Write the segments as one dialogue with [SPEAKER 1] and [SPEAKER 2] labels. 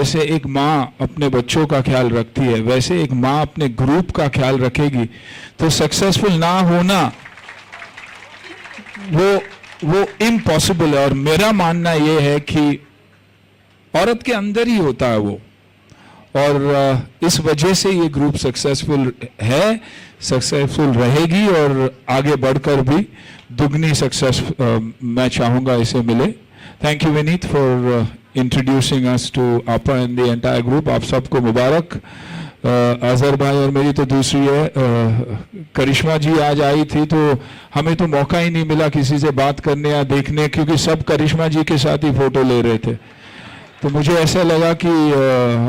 [SPEAKER 1] जैसे एक माँ अपने बच्चों का ख्याल रखती है, वैसे एक माँ अपने ग्रुप का ख्याल रखेगी तो सक्सेसफुल ना होना वो इम्पॉसिबल है। और मेरा मानना ये है कि औरत के अंदर ही होता है वो, और इस वजह से ये ग्रुप सक्सेसफुल है, सक्सेसफुल रहेगी और आगे बढ़कर भी दुगनी सक्सेस मैं चाहूँगा इसे मिले। Thank you Vineet for introducing us to आपा एंड द एंटायर ग्रुप। आप सबको मुबारक। अजहर भाई और मेरी तो दूसरी है, करिश्मा जी आज आई थी तो हमें तो मौका ही नहीं मिला किसी से बात करने या देखने, क्योंकि सब करिश्मा जी के साथ ही फोटो ले रहे थे, तो मुझे ऐसा लगा कि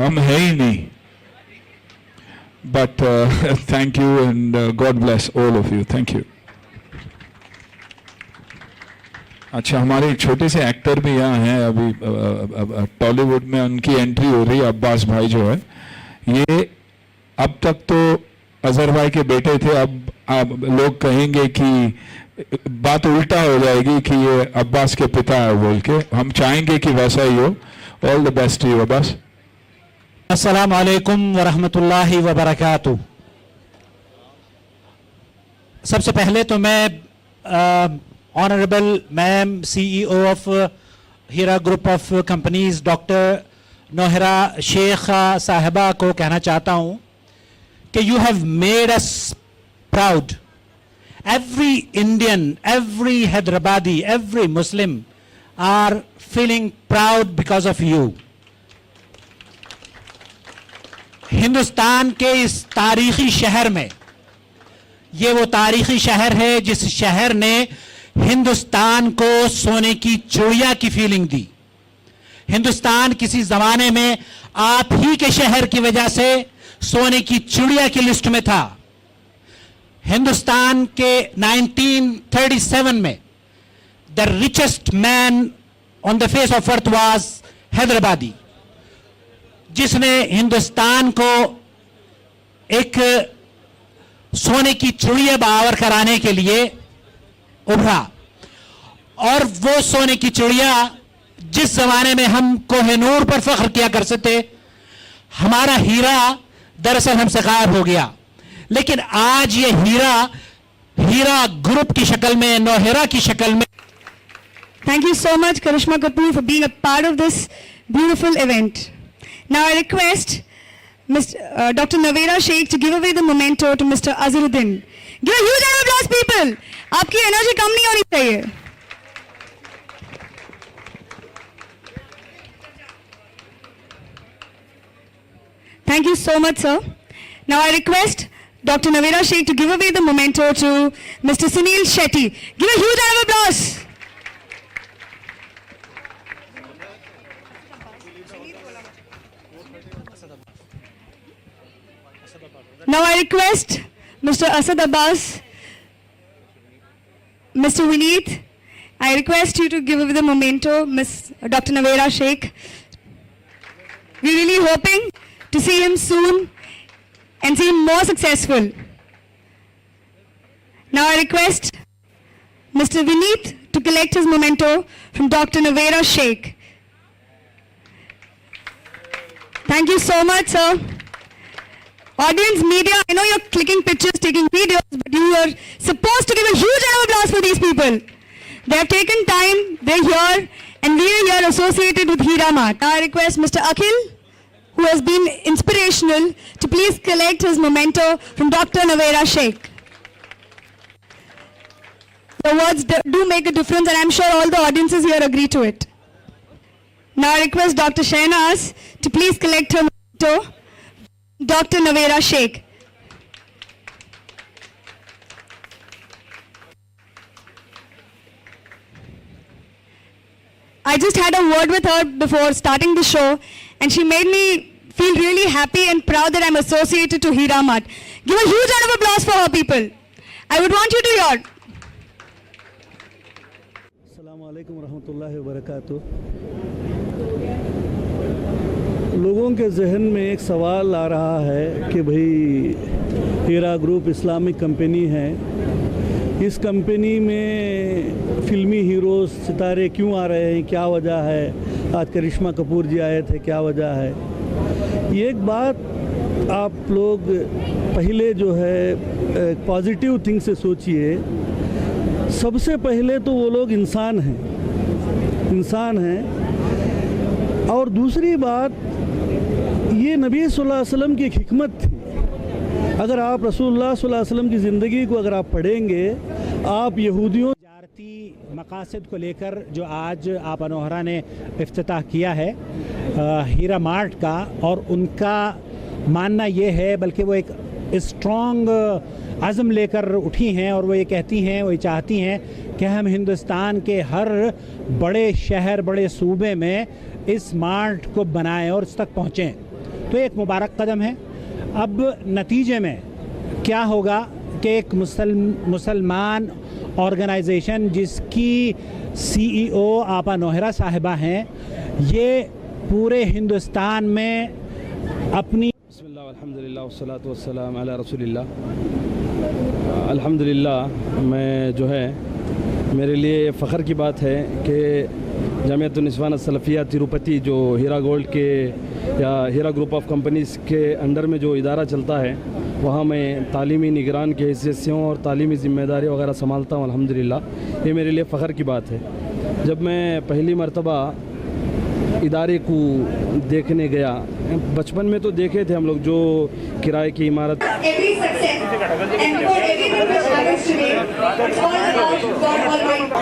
[SPEAKER 1] हम है ही नहीं। But thank you and God bless all of you. Thank you. अच्छा, हमारे एक छोटे से एक्टर भी यहाँ हैं अभी टॉलीवुड में, उनकी एंट्री हो रही है। अब्बास भाई जो है, ये अब तक तो अजहर भाई के बेटे थे, अब लोग कहेंगे कि बात उल्टा हो जाएगी कि ये अब्बास के पिता है बोल के। हम चाहेंगे कि वैसा ही हो। All the best you Abbas.
[SPEAKER 2] अस्सलाम वालेकुम वरहमतुल्लाहि वबरकातुह। सबसे पहले तो मैं honourable ma'am CEO of Heera group of companies doctor Nohera Shaikh साहिबा को कहना चाहता हूँ कि you have made us proud. Every Indian, every Hyderabadi, every Muslim are feeling proud because of you. Hindustan के इस तारीखी शहर में, ये वो तारीखी शहर है जिस शहर ने हिंदुस्तान को सोने की चिड़िया की फीलिंग दी। हिंदुस्तान किसी जमाने में आप ही के शहर की वजह से सोने की चिड़िया की लिस्ट में था। हिंदुस्तान के 1937 में the richest man on the face of earth was Hyderabadi, जिसने हिंदुस्तान को एक सोने की चिड़िया बराबर कराने के लिए उभरा। और वो सोने की चिड़िया जिस जमाने में हम कोहिनूर पर फख्र किया करते थे, हमारा हीरा दरअसल हमसे गायब हो गया। लेकिन आज ये हीरा ग्रुप की शक्ल में, नौहेरा की शक्ल में।
[SPEAKER 3] Thank you so much, Karishma Kapoor, for being a part of this beautiful event. Now I request Dr. Navera Sheikh to give away the memento to Mr. Azharuddin. Give a huge round of applause, people. आपकी energy कम नहीं होनी चाहिए। Thank you so much, sir. Now I request Dr. Navera Sheikh to give away the memento to Mr. Sunil Shetty. Give a huge round of applause. Now I request Mr. Asad Abbas, Mr. Vineet, I request you to give away the memento, Dr. Navera Sheikh. We're really hoping to see him soon and see him more successful. Now I request Mr. Vineet to collect his memento from Dr. Navera Sheikh. Thank you so much, sir. Audience, media, I know you're clicking pictures, taking videos, but you are supposed to give a huge round of applause for these people. They have taken time, they're here, and we are here associated with Hira Mart. Now I request Mr. Akhil, who has been inspirational, to please collect his memento from Dr. Navera Sheikh. The words do make a difference, and I'm sure all the audiences here agree to it. Now I request Dr. Shahnaz to please collect her memento, Dr. Navera Sheikh. I just had a word with her before starting the show, and she made me feel really happy and proud that I'm associated to Hira Mart. Give a huge round of applause for her, people. I would want you to hear.
[SPEAKER 4] Assalamu alaikum warahmatullahi wabarakatuh. लोगों के जहन में एक सवाल आ रहा है कि भाई हीरा ग्रुप इस्लामिक कंपनी है, इस कंपनी में फ़िल्मी हीरोज़ सितारे क्यों आ रहे हैं, क्या वजह है, आज करिश्मा कपूर जी आए थे, क्या वजह है। ये एक बात आप लोग पहले जो है पॉजिटिव थिंग से सोचिए। सबसे पहले तो वो लोग इंसान हैं। और दूसरी बात, ये नबी सल्लल्लाहु अलैहि वसल्लम की एक हिकमत थी। अगर आप रसूलुल्लाह सल्लल्लाहु अलैहि वसल्लम की ज़िंदगी को अगर आप पढ़ेंगे, आप यहूदियों
[SPEAKER 2] तिजारती मकासद को लेकर जो आज आप अनोहरा ने इफ्तिताह किया है हीरा मार्ट का, और उनका मानना ये है, बल्कि वो एक स्ट्रॉन्ग अज़म लेकर उठी हैं और वो ये कहती हैं, वो ये चाहती हैं कि हम हिंदुस्तान के हर बड़े शहर, बड़े सूबे में इस मार्ट को बनाएं और इस तक पहुँचें। तो एक मुबारक कदम है। अब नतीजे में क्या होगा कि एक मुसलमान ऑर्गेनाइजेशन जिसकी CEO आपा नोहरा साहिबा हैं, ये पूरे हिंदुस्तान में अपनी
[SPEAKER 5] बिस्मिल्लाह अल्हम्दुलिल्लाह वस्सलातु वस्सलाम अला रसूलिल्लाह। अल्हम्दुलिल्लाह, मैं जो है, मेरे लिए फ़ख्र की बात है कि जामियतुन निस्वान सलफ़िया तिरुपति, जो हीरा गोल्ड के या हीरा ग्रुप ऑफ कंपनीज़ के अंडर में जो इदारा चलता है, वहाँ मैं तालीमी निगरान की हैसियत से हूँ और तालीमी ज़िम्मेदारी वगैरह संभालता हूँ। अल्हम्दुलिल्लाह, ये मेरे लिए फ़ख्र की बात है। जब मैं पहली मरतबा इदारे को देखने गया, बचपन में तो देखे थे हम लोग जो किराए की इमारत।
[SPEAKER 6] Every success and for everything which happens today, it's all about God Almighty.